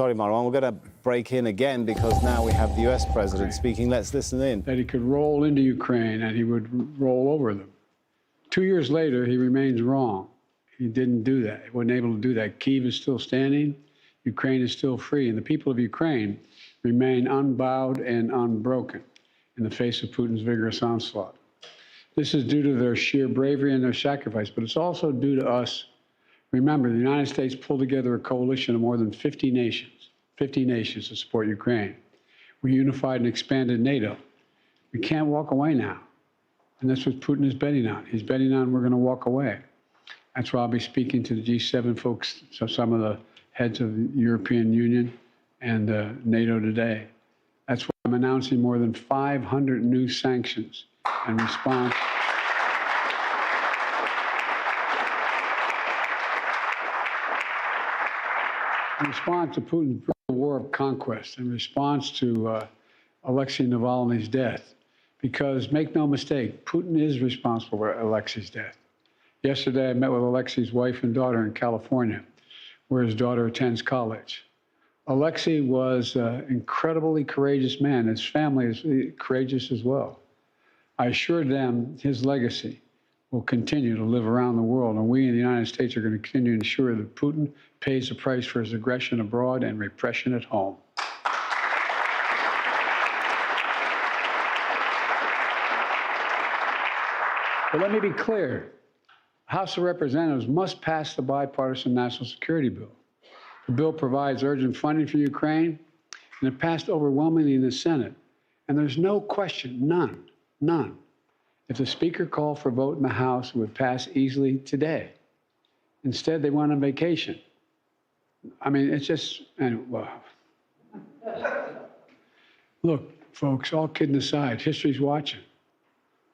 Sorry, Marwan, we're going to break in again because now we have the US president speaking. Let's listen in. That he could roll into Ukraine and he would roll over them. 2 years later, he remains wrong. He didn't do that. He wasn't able to do that. Kyiv is still standing. Ukraine is still free. And the people of Ukraine remain unbowed and unbroken in the face of Putin's vigorous onslaught. This is due to their sheer bravery and their sacrifice, but it's also due to us. Remember, the United States pulled together a coalition of more than 50 nations to support Ukraine. We unified and expanded NATO. We can't walk away now. And that's what Putin is betting on. He's betting on we're going to walk away. That's why I'll be speaking to the G7 folks, so some of the heads of the European Union and NATO today. That's why I'm announcing more than 500 new sanctions in response. In response to Putin's war of conquest, in response to Alexei Navalny's death, because make no mistake, Putin is responsible for Alexei's death. Yesterday, I met with Alexei's wife and daughter in California, where his daughter attends college. Alexei was an incredibly courageous man. His family is courageous as well. I assured them his legacy will continue to live around the world, and we in the United States are going to continue to ensure that Putin pays the price for his aggression abroad and repression at home. But let me be clear. House of Representatives must pass the bipartisan national security bill. The bill provides urgent funding for Ukraine, and it passed overwhelmingly in the Senate. And there's no question, none. If the Speaker called for a vote in the House, it would pass easily today. Instead, they went on vacation. I mean, it's just, well. Look, folks, all kidding aside, history's watching.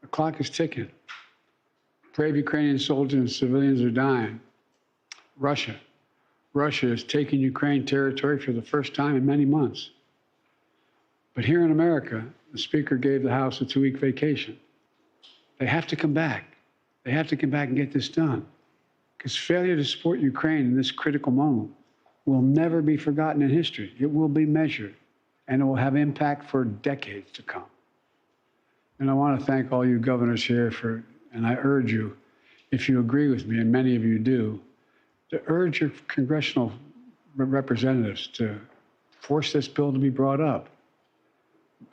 The clock is ticking. Brave Ukrainian soldiers and civilians are dying. Russia is taking Ukraine territory for the first time in many months. But here in America, the Speaker gave the House a 2-week vacation. They have to come back. They have to come back and get this done. Because failure to support Ukraine in this critical moment will never be forgotten in history. It will be measured, and it will have impact for decades to come. And I want to thank all you governors here and I urge you, if you agree with me, and many of you do, to urge your congressional representatives to force this bill to be brought up.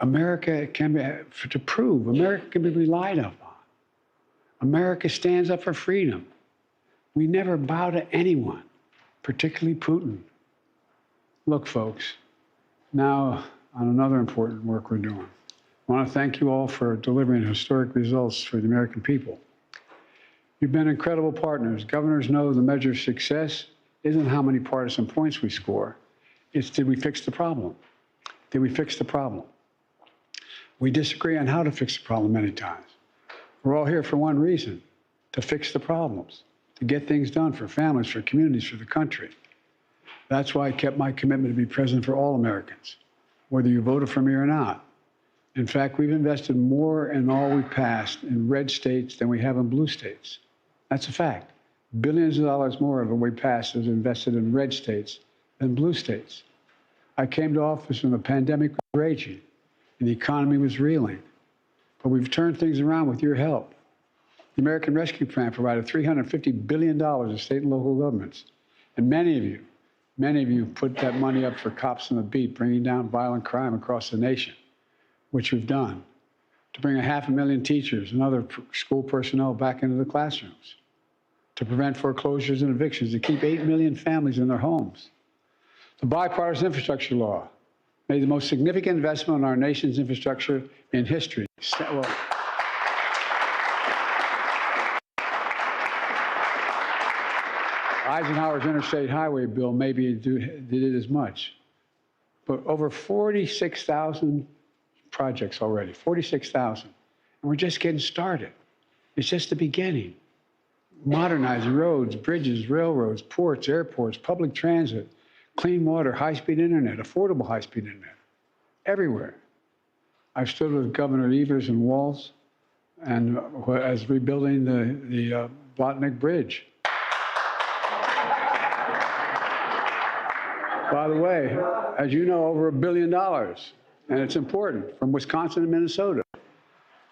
America can be, to prove America can be relied upon. America stands up for freedom. We never bow to anyone, particularly Putin. Look, folks, now on another important work we're doing. I want to thank you all for delivering historic results for the American people. You've been incredible partners. Governors know the measure of success isn't how many partisan points we score. It's did we fix the problem? Did we fix the problem? We disagree on how to fix the problem many times. We're all here for one reason, to fix the problems, to get things done for families, for communities, for the country. That's why I kept my commitment to be president for all Americans, whether you voted for me or not. In fact, we've invested more in all we passed in red states than we have in blue states. That's a fact. Billions of dollars more of what we passed is invested in red states than blue states. I came to office when the pandemic was raging and the economy was reeling. But we've turned things around with your help. The American Rescue Plan provided $350 billion to state and local governments. And many of you put that money up for cops on the beat, bringing down violent crime across the nation, which we've done, to bring 500,000 teachers and other school personnel back into the classrooms, to prevent foreclosures and evictions, to keep 8 million families in their homes. The bipartisan infrastructure law made the most significant investment in our nation's infrastructure in history. Well, Eisenhower's interstate highway bill maybe did it as much, but over 46,000 projects already, 46,000. And we're just getting started. It's just the beginning. Modernizing roads, bridges, railroads, ports, airports, public transit, clean water, high-speed internet, affordable high-speed internet, everywhere. I've stood with Governor Evers and Walz and as rebuilding the Botnick Bridge. By the way, as you know, over $1 billion, and it's important, from Wisconsin to Minnesota.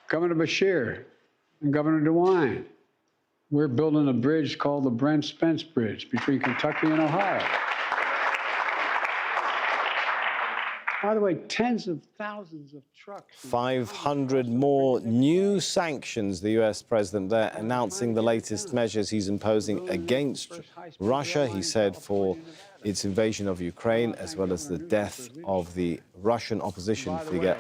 Governor Beshear and Governor DeWine, we're building a bridge called the Brent Spence Bridge between Kentucky and Ohio. By the way, tens of thousands of trucks. 500 more new sanctions. The U.S. president there announcing the latest measures he's imposing against Russia, he said, for its invasion of Ukraine, as well as the death of the Russian opposition figure,